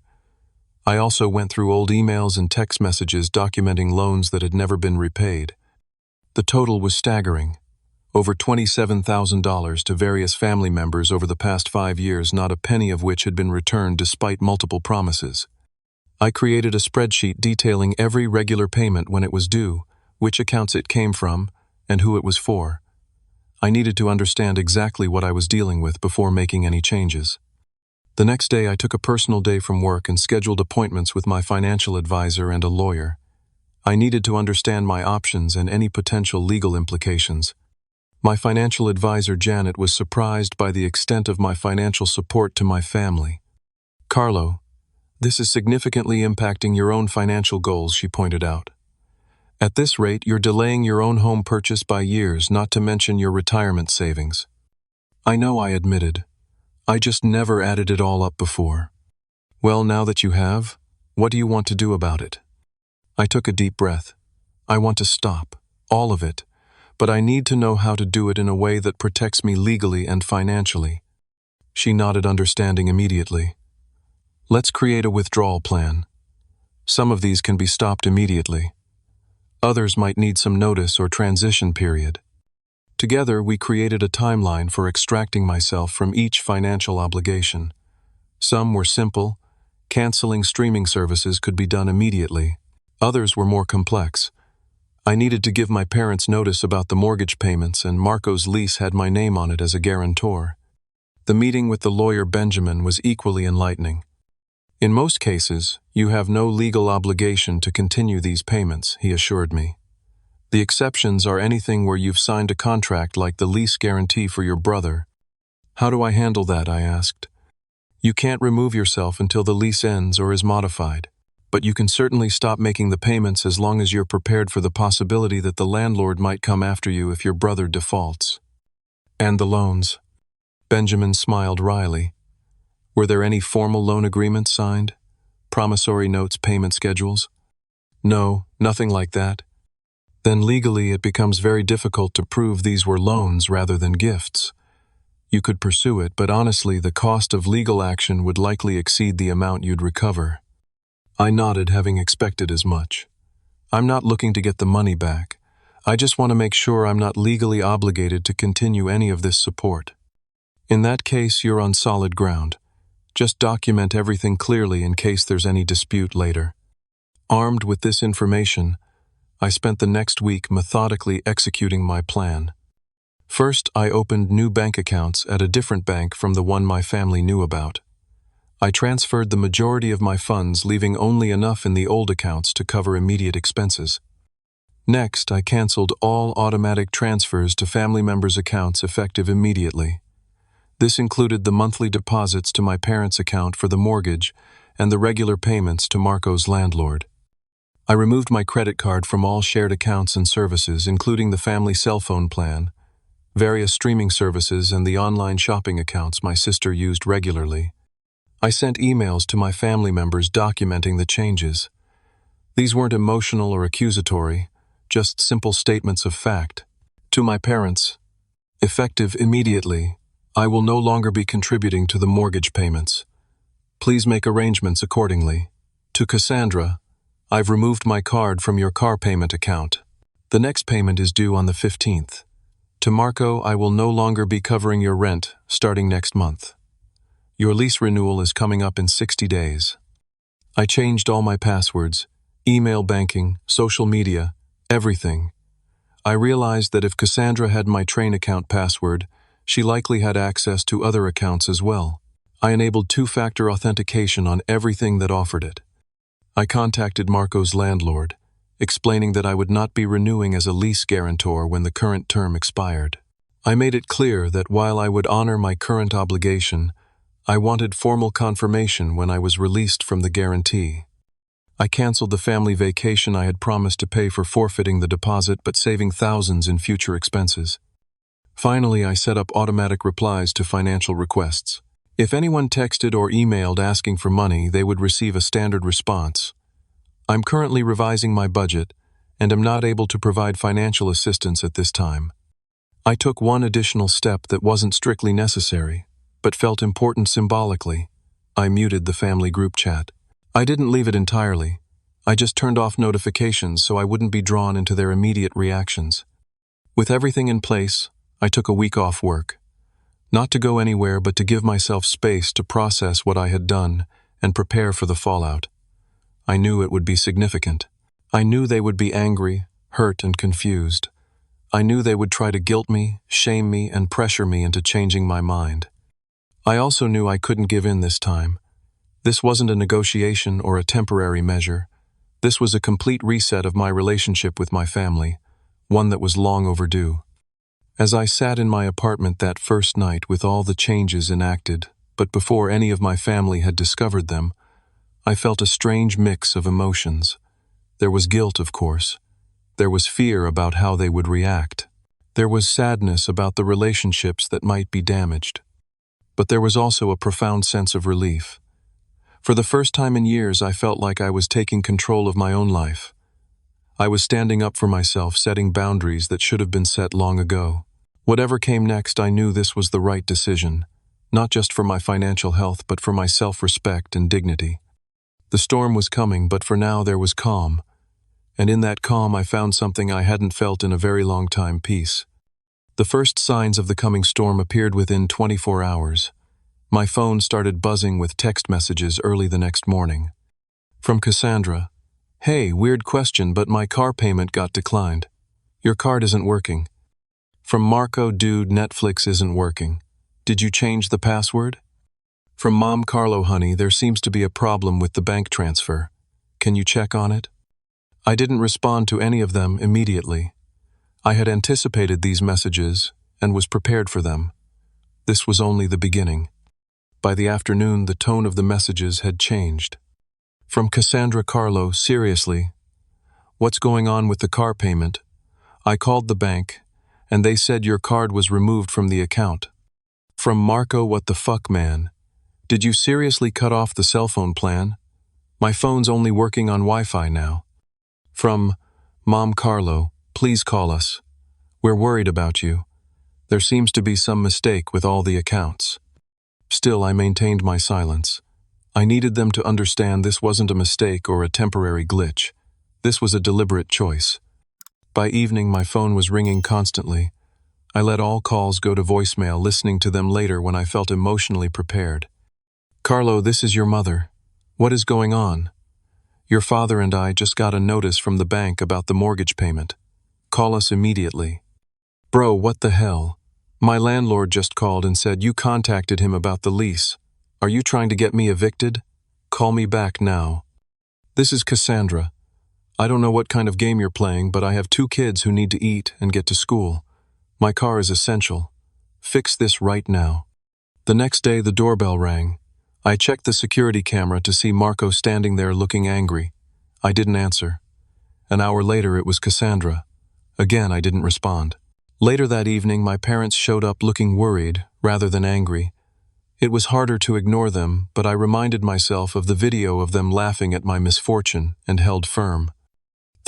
I also went through old emails and text messages documenting loans that had never been repaid. The total was staggering. Over $27,000 to various family members over the past 5 years, not a penny of which had been returned despite multiple promises. I created a spreadsheet detailing every regular payment when it was due, which accounts it came from, and who it was for. I needed to understand exactly what I was dealing with before making any changes. The next day, I took a personal day from work and scheduled appointments with my financial advisor and a lawyer. I needed to understand my options and any potential legal implications. My financial advisor, Janet, was surprised by the extent of my financial support to my family. "Carlo, this is significantly impacting your own financial goals," she pointed out. "At this rate, you're delaying your own home purchase by years, not to mention your retirement savings." "I know," I admitted. "I just never added it all up before." "Well, now that you have, what do you want to do about it?" I took a deep breath. "I want to stop, all of it, but I need to know how to do it in a way that protects me legally and financially." She nodded understanding immediately. "Let's create a withdrawal plan. Some of these can be stopped immediately. Others might need some notice or transition period." Together, we created a timeline for extracting myself from each financial obligation. Some were simple. Canceling streaming services could be done immediately. Others were more complex. I needed to give my parents notice about the mortgage payments, and Marco's lease had my name on it as a guarantor. The meeting with the lawyer Benjamin was equally enlightening. "In most cases, you have no legal obligation to continue these payments," he assured me. "The exceptions are anything where you've signed a contract, like the lease guarantee for your brother." "How do I handle that?" I asked. "You can't remove yourself until the lease ends or is modified, but you can certainly stop making the payments as long as you're prepared for the possibility that the landlord might come after you if your brother defaults." "And the loans?" Benjamin smiled wryly. "Were there any formal loan agreements signed? Promissory notes, payment schedules?" "No, nothing like that." "Then legally it becomes very difficult to prove these were loans rather than gifts. You could pursue it, but honestly, the cost of legal action would likely exceed the amount you'd recover." I nodded, having expected as much. I'm not looking to get the money back. I just want to make sure I'm not legally obligated to continue any of this support. In that case, you're on solid ground. Just document everything clearly in case there's any dispute later. Armed with this information, I spent the next week methodically executing my plan. First, I opened new bank accounts at a different bank from the one my family knew about. I transferred the majority of my funds, leaving only enough in the old accounts to cover immediate expenses. Next, I canceled all automatic transfers to family members' accounts effective immediately. This included the monthly deposits to my parents' account for the mortgage and the regular payments to Marco's landlord. I removed my credit card from all shared accounts and services, including the family cell phone plan, various streaming services, and the online shopping accounts my sister used regularly. I sent emails to my family members documenting the changes. These weren't emotional or accusatory, just simple statements of fact. To my parents, effective immediately, I will no longer be contributing to the mortgage payments. Please make arrangements accordingly. To Cassandra, I've removed my card from your car payment account. The next payment is due on the 15th. To Marco, I will no longer be covering your rent starting next month. Your lease renewal is coming up in 60 days. I changed all my passwords, email banking, social media, everything. I realized that if Cassandra had my train account password, she likely had access to other accounts as well. I enabled two-factor authentication on everything that offered it. I contacted Marco's landlord, explaining that I would not be renewing as a lease guarantor when the current term expired. I made it clear that while I would honor my current obligation, I wanted formal confirmation when I was released from the guarantee. I canceled the family vacation I had promised to pay for forfeiting the deposit but saving thousands in future expenses. Finally, I set up automatic replies to financial requests. If anyone texted or emailed asking for money, they would receive a standard response. I'm currently revising my budget, and am not able to provide financial assistance at this time. I took one additional step that wasn't strictly necessary, but felt important symbolically. I muted the family group chat. I didn't leave it entirely. I just turned off notifications so I wouldn't be drawn into their immediate reactions. With everything in place, I took a week off work. Not to go anywhere, but to give myself space to process what I had done and prepare for the fallout. I knew it would be significant. I knew they would be angry, hurt, and confused. I knew they would try to guilt me, shame me, and pressure me into changing my mind. I also knew I couldn't give in this time. This wasn't a negotiation or a temporary measure. This was a complete reset of my relationship with my family, one that was long overdue. As I sat in my apartment that first night with all the changes enacted, but before any of my family had discovered them, I felt a strange mix of emotions. There was guilt, of course. There was fear about how they would react. There was sadness about the relationships that might be damaged. But there was also a profound sense of relief. For the first time in years, I felt like I was taking control of my own life. I was standing up for myself, setting boundaries that should have been set long ago. Whatever came next, I knew this was the right decision, not just for my financial health, but for my self-respect and dignity. The storm was coming, but for now there was calm. And in that calm, I found something I hadn't felt in a very long time: peace. The first signs of the coming storm appeared within 24 hours. My phone started buzzing with text messages early the next morning. From Cassandra: "Hey, weird question, but my car payment got declined. Your card isn't working." From Marco: "Dude, Netflix isn't working. Did you change the password?" From Mom: "Carlo, honey, there seems to be a problem with the bank transfer. Can you check on it?" I didn't respond to any of them immediately. I had anticipated these messages and was prepared for them. This was only the beginning. By the afternoon, the tone of the messages had changed. From Cassandra: "Carlo, seriously, what's going on with the car payment? I called the bank, and they said your card was removed from the account." From Marco: "What the fuck, man? Did you seriously cut off the cell phone plan? My phone's only working on Wi-Fi now." From Mom: "Carlo, please call us. We're worried about you. There seems to be some mistake with all the accounts." Still, I maintained my silence. I needed them to understand this wasn't a mistake or a temporary glitch. This was a deliberate choice. By evening, my phone was ringing constantly. I let all calls go to voicemail, listening to them later when I felt emotionally prepared. Carlo, this is your mother. What is going on? Your father and I just got a notice from the bank about the mortgage payment. Call us immediately. Bro, what the hell? My landlord just called and said you contacted him about the lease. Are you trying to get me evicted? Call me back now. This is Cassandra. I don't know what kind of game you're playing, but I have 2 kids who need to eat and get to school. My car is essential. Fix this right now. The next day, the doorbell rang. I checked the security camera to see Marco standing there looking angry. I didn't answer. An hour later, it was Cassandra. Again, I didn't respond. Later that evening, my parents showed up looking worried rather than angry. It was harder to ignore them, but I reminded myself of the video of them laughing at my misfortune and held firm.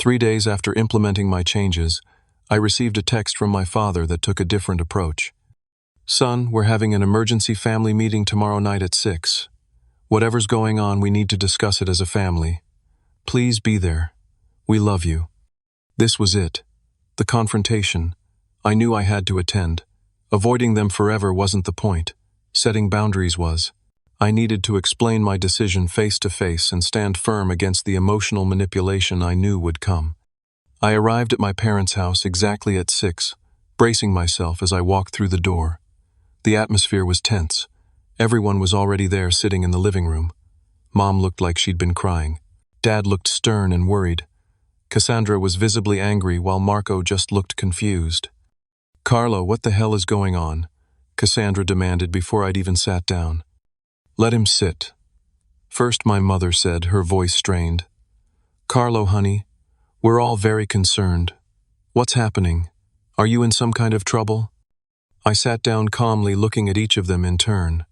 3 days after implementing my changes, I received a text from my father that took a different approach. Son, we're having an emergency family meeting tomorrow night at 6. Whatever's going on, we need to discuss it as a family. Please be there. We love you. This was it. The confrontation. I knew I had to attend. Avoiding them forever wasn't the point. Setting boundaries was. I needed to explain my decision face to face and stand firm against the emotional manipulation I knew would come. I arrived at my parents' house exactly at 6, bracing myself as I walked through the door. The atmosphere was tense. Everyone was already there sitting in the living room. Mom looked like she'd been crying. Dad looked stern and worried. Cassandra was visibly angry while Marco just looked confused. Carlo, what the hell is going on? Cassandra demanded before I'd even sat down. Let him sit. First, my mother said, her voice strained. Carlo, honey, we're all very concerned. What's happening? Are you in some kind of trouble? I sat down calmly, looking at each of them in turn.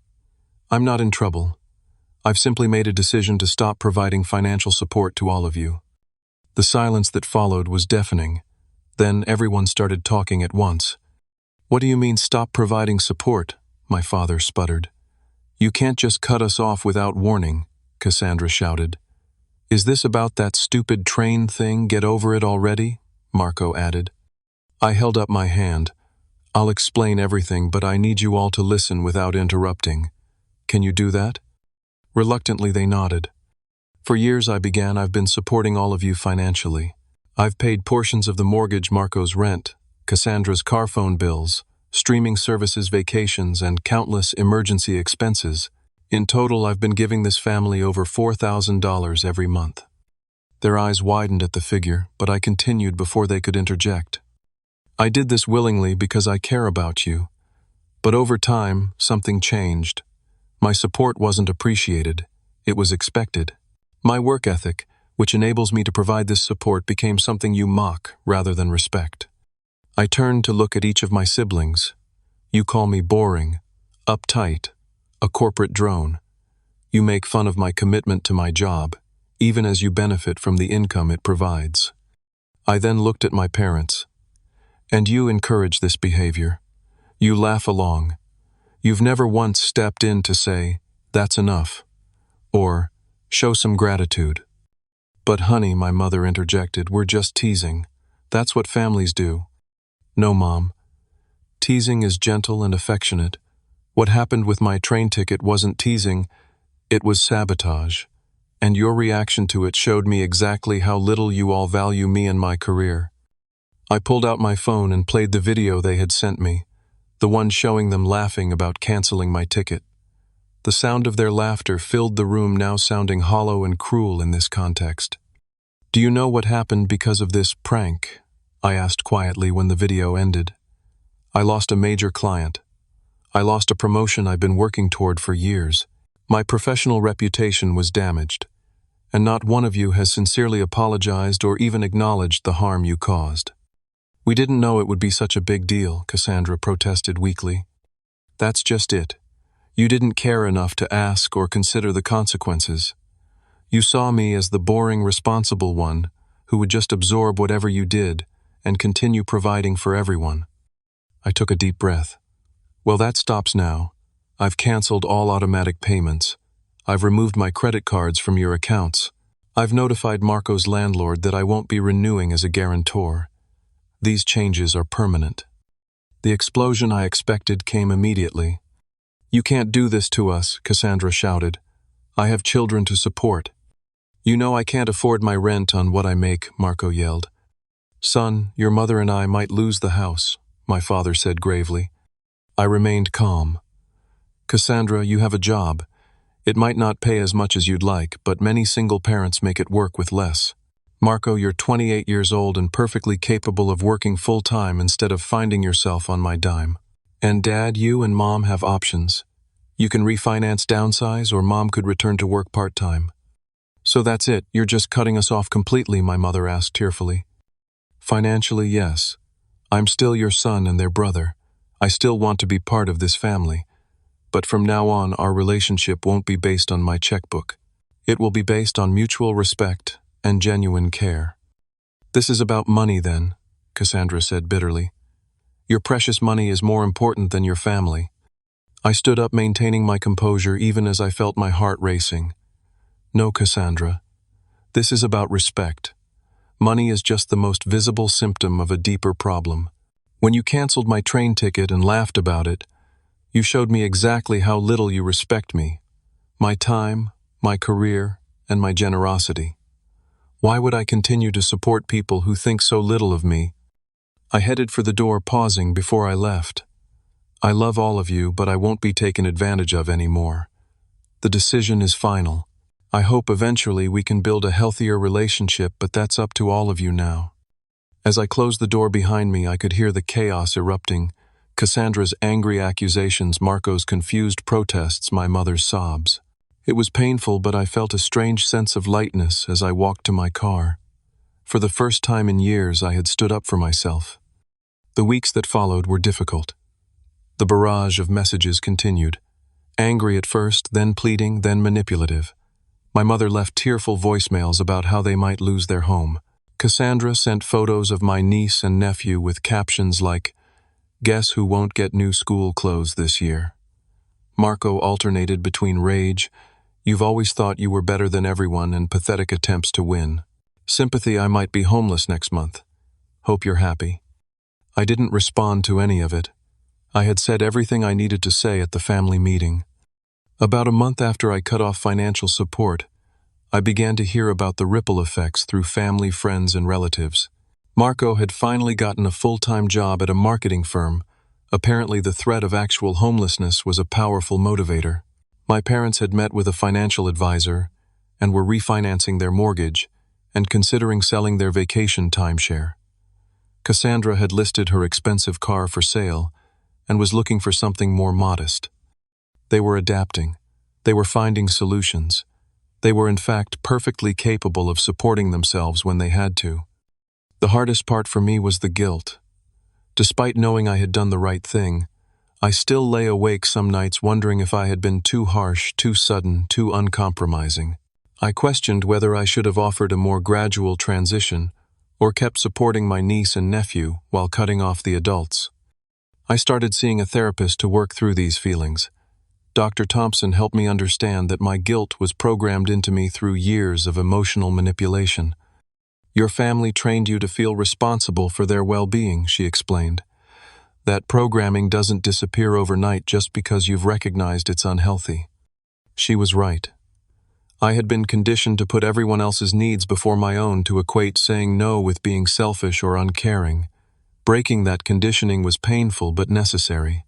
I'm not in trouble. I've simply made a decision to stop providing financial support to all of you. The silence that followed was deafening. Then everyone started talking at once. What do you mean, stop providing support? My father sputtered. You can't just cut us off without warning, Cassandra shouted. Is this about that stupid train thing? Get over it already? Marco added. I held up my hand. I'll explain everything, but I need you all to listen without interrupting. Can you do that? Reluctantly, they nodded. For years I've been supporting all of you financially. I've paid portions of the mortgage, Marco's rent, Cassandra's car phone bills, streaming services, vacations, and countless emergency expenses. In total, I've been giving this family over $4,000 every month. Their eyes widened at the figure, but I continued before they could interject. I did this willingly because I care about you. But over time, something changed. My support wasn't appreciated. It was expected. My work ethic, which enables me to provide this support, became something you mock rather than respect. I turned to look at each of my siblings. You call me boring, uptight, a corporate drone. You make fun of my commitment to my job, even as you benefit from the income it provides. I then looked at my parents. And you encourage this behavior. You laugh along. You've never once stepped in to say, that's enough, or show some gratitude. But honey, my mother interjected, we're just teasing. That's what families do. No, Mom. Teasing is gentle and affectionate. What happened with my train ticket wasn't teasing, it was sabotage. And your reaction to it showed me exactly how little you all value me and my career. I pulled out my phone and played the video they had sent me, the one showing them laughing about canceling my ticket. The sound of their laughter filled the room, now sounding hollow and cruel in this context. Do you know what happened because of this prank? I asked quietly when the video ended. I lost a major client. I lost a promotion I've been working toward for years. My professional reputation was damaged, and not one of you has sincerely apologized or even acknowledged the harm you caused. We didn't know it would be such a big deal, Cassandra protested weakly. That's just it. You didn't care enough to ask or consider the consequences. You saw me as the boring, responsible one who would just absorb whatever you did and continue providing for everyone. I took a deep breath. Well, that stops now. I've canceled all automatic payments. I've removed my credit cards from your accounts. I've notified Marco's landlord that I won't be renewing as a guarantor. These changes are permanent. The explosion I expected came immediately. You can't do this to us, Cassandra shouted. I have children to support. You know I can't afford my rent on what I make, Marco yelled. Son, your mother and I might lose the house, my father said gravely. I remained calm. Cassandra, you have a job. It might not pay as much as you'd like, but many single parents make it work with less. Marco, you're 28 years old and perfectly capable of working full-time instead of finding yourself on my dime. And Dad, you and Mom have options. You can refinance, downsize, or Mom could return to work part-time. So that's it, you're just cutting us off completely, my mother asked tearfully. Financially, yes. I'm still your son and their brother. I still want to be part of this family. But from now on, our relationship won't be based on my checkbook. It will be based on mutual respect and genuine care. This is about money then, Cassandra said bitterly. Your precious money is more important than your family. I stood up, maintaining my composure even as I felt my heart racing. No, Cassandra. This is about respect. Money is just the most visible symptom of a deeper problem. When you canceled my train ticket and laughed about it, you showed me exactly how little you respect me, my time, my career, and my generosity. Why would I continue to support people who think so little of me? I headed for the door, pausing before I left. I love all of you, but I won't be taken advantage of anymore. The decision is final. I hope eventually we can build a healthier relationship, but that's up to all of you now. As I closed the door behind me, I could hear the chaos erupting. Cassandra's angry accusations, Marco's confused protests, my mother's sobs. It was painful, but I felt a strange sense of lightness as I walked to my car. For the first time in years, I had stood up for myself. The weeks that followed were difficult. The barrage of messages continued. Angry at first, then pleading, then manipulative. My mother left tearful voicemails about how they might lose their home. Cassandra sent photos of my niece and nephew with captions like, "Guess who won't get new school clothes this year?" Marco alternated between rage, "You've always thought you were better than everyone," and pathetic attempts to win. Sympathy, "I might be homeless next month. Hope you're happy." I didn't respond to any of it. I had said everything I needed to say at the family meeting. About a month after I cut off financial support, I began to hear about the ripple effects through family, friends, and relatives. Marco had finally gotten a full-time job at a marketing firm. Apparently, the threat of actual homelessness was a powerful motivator. My parents had met with a financial advisor and were refinancing their mortgage and considering selling their vacation timeshare. Cassandra had listed her expensive car for sale and was looking for something more modest. They were adapting. They were finding solutions. They were in fact perfectly capable of supporting themselves when they had to. The hardest part for me was the guilt. Despite knowing I had done the right thing, I still lay awake some nights wondering if I had been too harsh, too sudden, too uncompromising. I questioned whether I should have offered a more gradual transition or kept supporting my niece and nephew while cutting off the adults. I started seeing a therapist to work through these feelings. Dr. Thompson helped me understand that my guilt was programmed into me through years of emotional manipulation. Your family trained you to feel responsible for their well-being, she explained. That programming doesn't disappear overnight just because you've recognized it's unhealthy. She was right. I had been conditioned to put everyone else's needs before my own, to equate saying no with being selfish or uncaring. Breaking that conditioning was painful but necessary.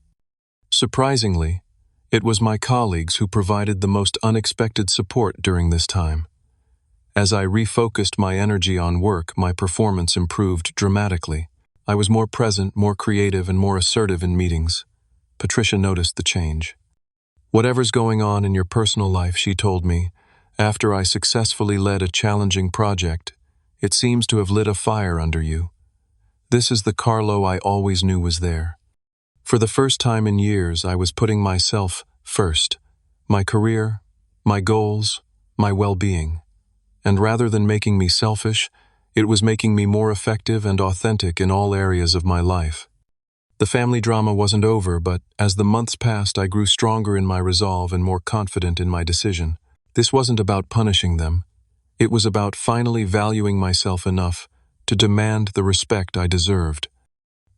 Surprisingly, it was my colleagues who provided the most unexpected support during this time. As I refocused my energy on work, my performance improved dramatically. I was more present, more creative, and more assertive in meetings. Patricia noticed the change. "Whatever's going on in your personal life," she told me, after I successfully led a challenging project, "it seems to have lit a fire under you. This is the Carlo I always knew was there." For the first time in years, I was putting myself first. My career, my goals, my well-being. And rather than making me selfish, it was making me more effective and authentic in all areas of my life. The family drama wasn't over, but as the months passed, I grew stronger in my resolve and more confident in my decision. This wasn't about punishing them. It was about finally valuing myself enough to demand the respect I deserved.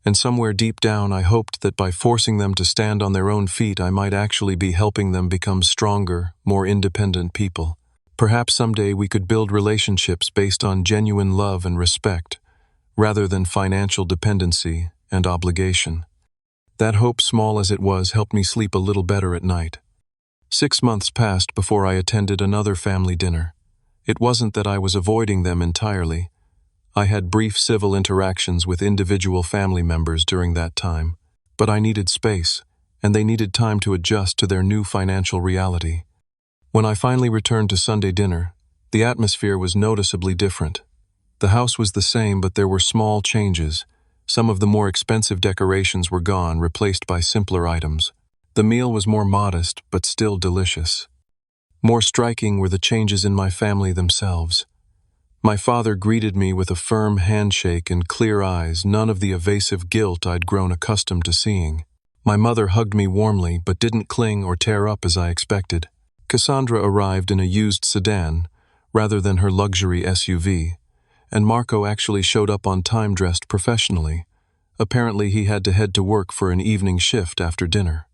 And somewhere deep down I hoped that by forcing them to stand on their own feet I might actually be helping them become stronger, more independent people. Perhaps someday we could build relationships based on genuine love and respect, rather than financial dependency and obligation. That hope, small as it was, helped me sleep a little better at night. 6 months passed before I attended another family dinner. It wasn't that I was avoiding them entirely. I had brief civil interactions with individual family members during that time, but I needed space, and they needed time to adjust to their new financial reality. When I finally returned to Sunday dinner, the atmosphere was noticeably different. The house was the same, but there were small changes. Some of the more expensive decorations were gone, replaced by simpler items. The meal was more modest, but still delicious. More striking were the changes in my family themselves. My father greeted me with a firm handshake and clear eyes, none of the evasive guilt I'd grown accustomed to seeing. My mother hugged me warmly, but didn't cling or tear up as I expected. Cassandra arrived in a used sedan, rather than her luxury SUV, and Marco actually showed up on time dressed professionally. Apparently he had to head to work for an evening shift after dinner.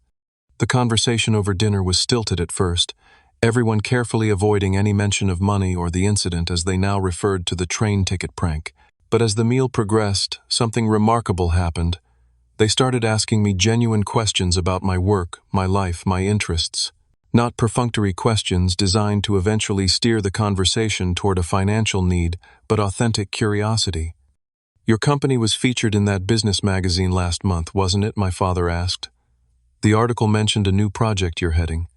The conversation over dinner was stilted at first, everyone carefully avoiding any mention of money or the incident as they now referred to the train ticket prank. But as the meal progressed, something remarkable happened. They started asking me genuine questions about my work, my life, my interests. Not perfunctory questions designed to eventually steer the conversation toward a financial need, but authentic curiosity. "Your company was featured in that business magazine last month, wasn't it?" my father asked. "The article mentioned a new project you're heading."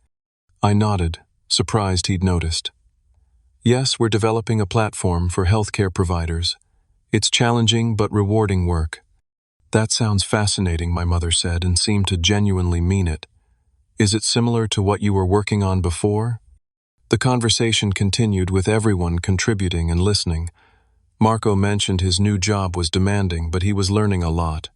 I nodded, surprised he'd noticed. "Yes, we're developing a platform for healthcare providers. It's challenging but rewarding work." "That sounds fascinating," my mother said, and seemed to genuinely mean it. "Is it similar to what you were working on before?" The conversation continued with everyone contributing and listening. Marco mentioned his new job was demanding, but he was learning a lot.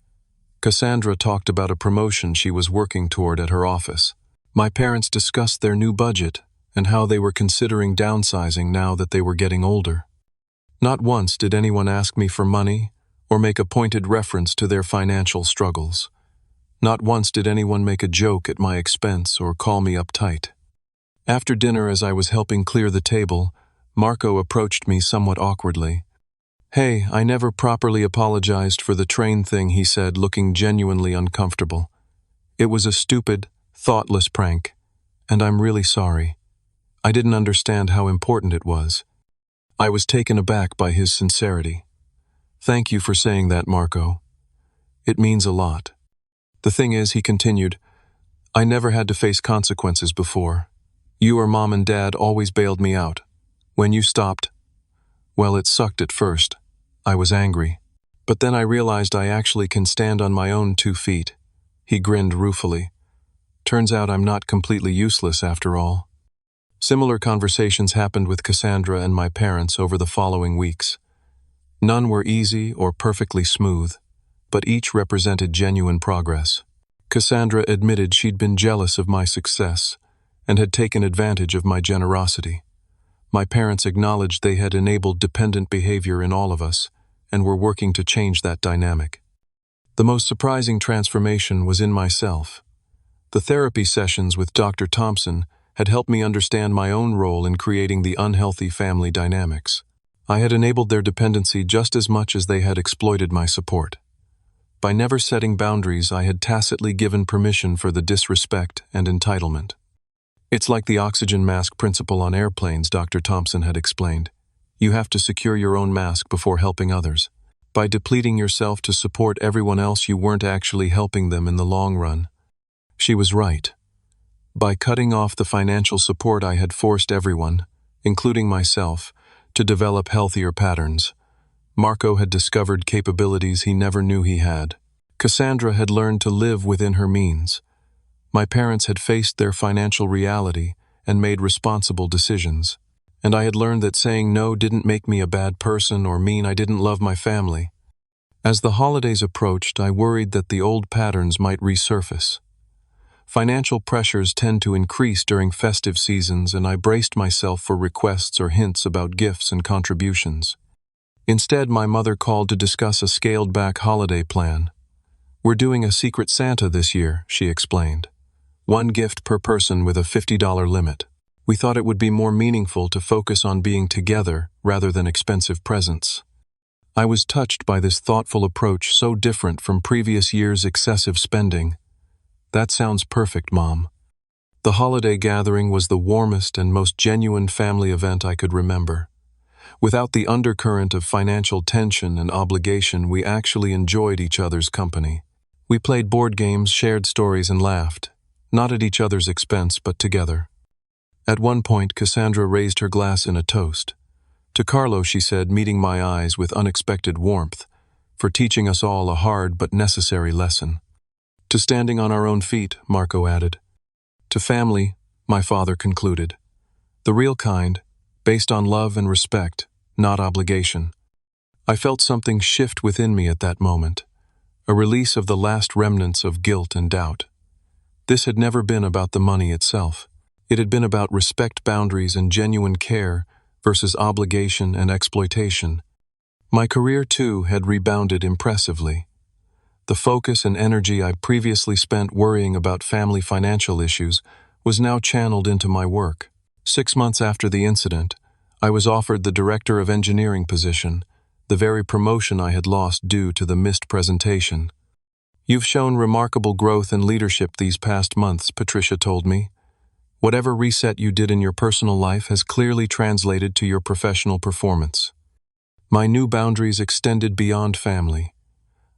Cassandra talked about a promotion she was working toward at her office. My parents discussed their new budget and how they were considering downsizing now that they were getting older. Not once did anyone ask me for money or make a pointed reference to their financial struggles. Not once did anyone make a joke at my expense or call me uptight. After dinner, as I was helping clear the table, Marco approached me somewhat awkwardly. "Hey, I never properly apologized for the train thing," he said, looking genuinely uncomfortable. "It was a stupid, thoughtless prank, and I'm really sorry. I didn't understand how important it was." I was taken aback by his sincerity. "Thank you for saying that, Marco. It means a lot. The thing is," he continued, "I never had to face consequences before. You or Mom and Dad always bailed me out. When you stopped, well, it sucked at first. I was angry. But then I realized I actually can stand on my own 2 feet. He grinned ruefully. "Turns out I'm not completely useless after all." Similar conversations happened with Cassandra and my parents over the following weeks. None were easy or perfectly smooth, but each represented genuine progress. Cassandra admitted she'd been jealous of my success and had taken advantage of my generosity. My parents acknowledged they had enabled dependent behavior in all of us and were working to change that dynamic. The most surprising transformation was in myself. The therapy sessions with Dr. Thompson had helped me understand my own role in creating the unhealthy family dynamics. I had enabled their dependency just as much as they had exploited my support. By never setting boundaries, I had tacitly given permission for the disrespect and entitlement. "It's like the oxygen mask principle on airplanes," Dr. Thompson had explained. "You have to secure your own mask before helping others. By depleting yourself to support everyone else, you weren't actually helping them in the long run." She was right. By cutting off the financial support, I had forced everyone, including myself, to develop healthier patterns. Marco had discovered capabilities he never knew he had. Cassandra had learned to live within her means. My parents had faced their financial reality and made responsible decisions. And I had learned that saying no didn't make me a bad person or mean I didn't love my family. As the holidays approached, I worried that the old patterns might resurface. Financial pressures tend to increase during festive seasons, and I braced myself for requests or hints about gifts and contributions. Instead, my mother called to discuss a scaled-back holiday plan. "We're doing a Secret Santa this year," she explained. "One gift per person with a $50 limit. We thought it would be more meaningful to focus on being together rather than expensive presents." I was touched by this thoughtful approach, so different from previous years' excessive spending. "That sounds perfect, Mom." The holiday gathering was the warmest and most genuine family event I could remember. Without the undercurrent of financial tension and obligation, we actually enjoyed each other's company. We played board games, shared stories, and laughed, not at each other's expense, but together. At one point, Cassandra raised her glass in a toast. "To Carlo," she said, meeting my eyes with unexpected warmth, "for teaching us all a hard but necessary lesson." "To standing on our own feet," Marco added. "To family," my father concluded. "The real kind, based on love and respect, not obligation." I felt something shift within me at that moment, a release of the last remnants of guilt and doubt. This had never been about the money itself. It had been about respect, boundaries, and genuine care versus obligation and exploitation. My career, too, had rebounded impressively. The focus and energy I previously spent worrying about family financial issues was now channeled into my work. 6 months after the incident, I was offered the Director of Engineering position, the very promotion I had lost due to the missed presentation. "You've shown remarkable growth and leadership these past months," Patricia told me. "Whatever reset you did in your personal life has clearly translated to your professional performance." My new boundaries extended beyond family.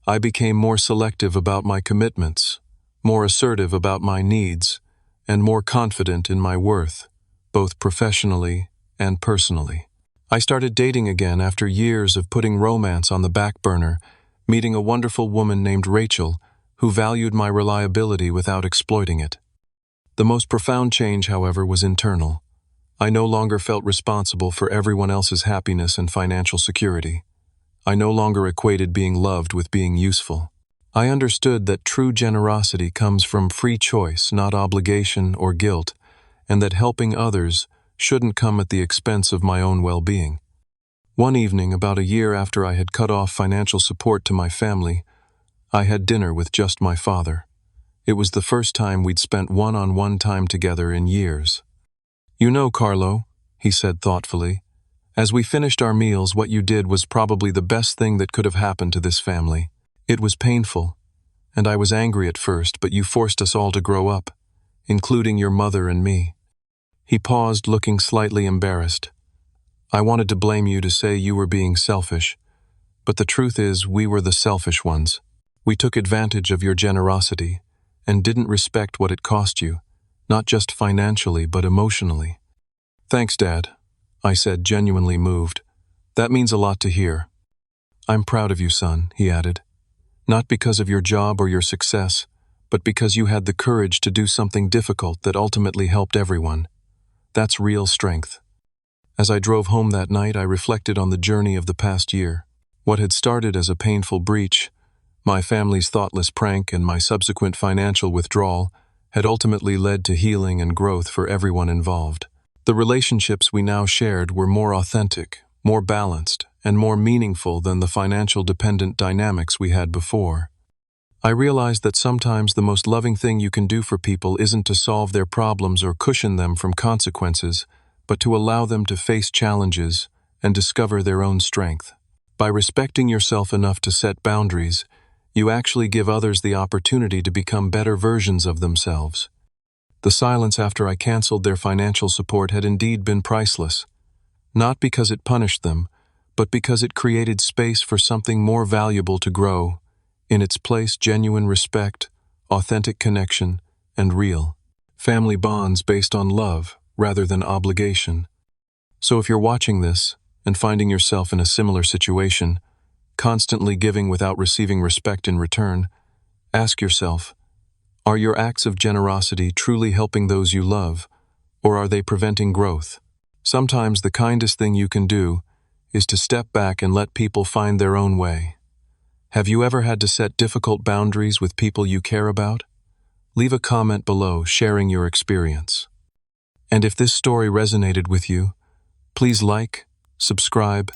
I became more selective about my commitments, more assertive about my needs, and more confident in my worth, both professionally and personally. I started dating again after years of putting romance on the back burner, meeting a wonderful woman named Rachel, who valued my reliability without exploiting it. The most profound change, however, was internal. I no longer felt responsible for everyone else's happiness and financial security. I no longer equated being loved with being useful. I understood that true generosity comes from free choice, not obligation or guilt, and that helping others shouldn't come at the expense of my own well-being. One evening, about a year after I had cut off financial support to my family, I had dinner with just my father. It was the first time we'd spent one-on-one time together in years. "You know, Carlo," he said thoughtfully, "as we finished our meals, what you did was probably the best thing that could have happened to this family. It was painful, and I was angry at first, but you forced us all to grow up, including your mother and me." He paused, looking slightly embarrassed. "I wanted to blame you, to say you were being selfish, but the truth is we were the selfish ones. We took advantage of your generosity and didn't respect what it cost you, not just financially but emotionally." "Thanks, Dad," I said, genuinely moved. "That means a lot to hear." "I'm proud of you, son," he added. "Not because of your job or your success, but because you had the courage to do something difficult that ultimately helped everyone. That's real strength." As I drove home that night, I reflected on the journey of the past year. What had started as a painful breach, my family's thoughtless prank, and my subsequent financial withdrawal, had ultimately led to healing and growth for everyone involved. The relationships we now shared were more authentic, more balanced, and more meaningful than the financial dependent dynamics we had before. I realized that sometimes the most loving thing you can do for people isn't to solve their problems or cushion them from consequences, but to allow them to face challenges and discover their own strength. By respecting yourself enough to set boundaries, you actually give others the opportunity to become better versions of themselves. The silence after I canceled their financial support had indeed been priceless, not because it punished them, but because it created space for something more valuable to grow. In its place, genuine respect, authentic connection, and real family bonds based on love rather than obligation. So if you're watching this and finding yourself in a similar situation, constantly giving without receiving respect in return, ask yourself, are your acts of generosity truly helping those you love, or are they preventing growth? Sometimes the kindest thing you can do is to step back and let people find their own way. Have you ever had to set difficult boundaries with people you care about? leave a comment below sharing your experience. And if this story resonated with you, please like, subscribe,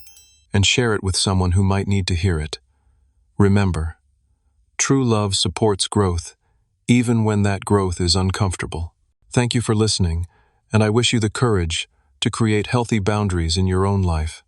and share it with someone who might need to hear it. Remember, true love supports growth, even when that growth is uncomfortable. Thank you for listening, and I wish you the courage to create healthy boundaries in your own life.